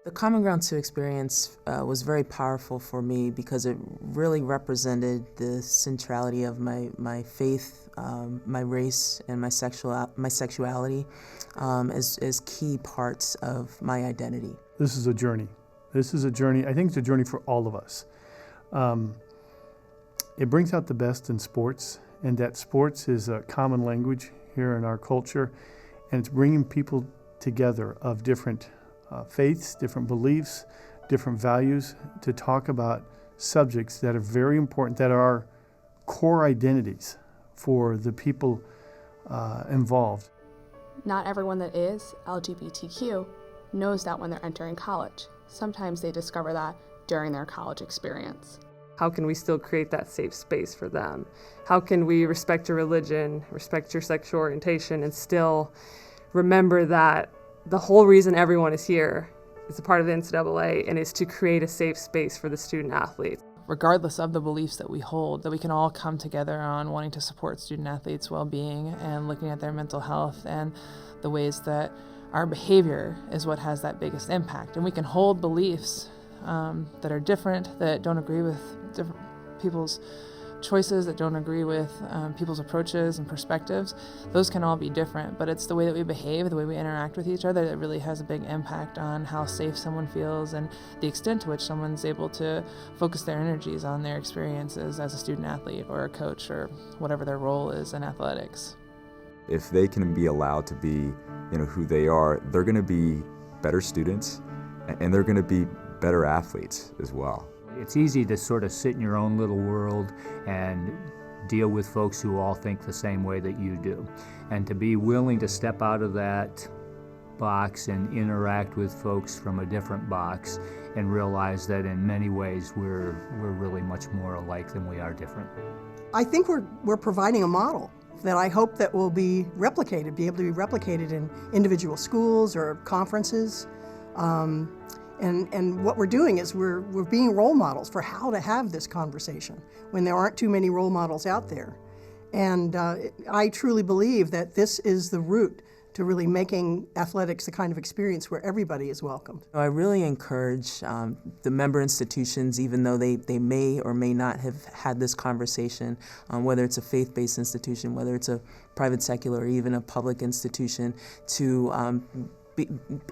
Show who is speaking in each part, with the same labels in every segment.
Speaker 1: The Common Ground 2 experience was very powerful for me because it really represented the centrality of my faith, my race, and my sexuality as key parts of my identity.
Speaker 2: This is a journey. This is a journey. I think it's a journey for all of us. It brings out the best in sports, and that sports is a common language here in our culture, and it's bringing people together of different faiths, different beliefs, different values to talk about subjects that are very important, that are core identities for the people involved.
Speaker 3: Not everyone that is LGBTQ knows that when they're entering college. Sometimes they discover that during their college experience.
Speaker 4: How can we still create that safe space for them? How can we respect your religion, respect your sexual orientation, and still remember that the whole reason everyone is here is a part of the NCAA and is to create a safe space for the student athletes.
Speaker 5: Regardless of the beliefs that we hold, that we can all come together on wanting to support student athletes' well-being and looking at their mental health and the ways that our behavior is what has that biggest impact. And we can hold beliefs that are different, that don't agree with different people's choices, that don't agree with people's approaches and perspectives. Those can all be different, but it's the way that we behave, the way we interact with each other that really has a big impact on how safe someone feels and the extent to which someone's able to focus their energies on their experiences as a student athlete or a coach or whatever their role is in athletics.
Speaker 6: If they can be allowed to be, who they are, they're going to be better students and they're going to be better athletes as well.
Speaker 7: It's easy to sort of sit in your own little world and deal with folks who all think the same way that you do. And to be willing to step out of that box and interact with folks from a different box and realize that in many ways we're really much more alike than we are different.
Speaker 8: I think we're providing a model that I hope that will be able to be replicated in individual schools or conferences. And what we're doing is we're being role models for how to have this conversation when there aren't too many role models out there. And I truly believe that this is the route to really making athletics the kind of experience where everybody is welcomed.
Speaker 1: I really encourage the member institutions, even though they may or may not have had this conversation, whether it's a faith-based institution, whether it's a private secular or even a public institution, to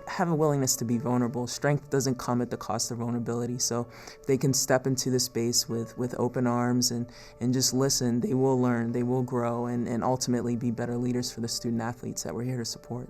Speaker 1: have a willingness to be vulnerable. Strength doesn't come at the cost of vulnerability, so if they can step into the space with open arms and just listen, they will learn, they will grow, and ultimately be better leaders for the student athletes that we're here to support.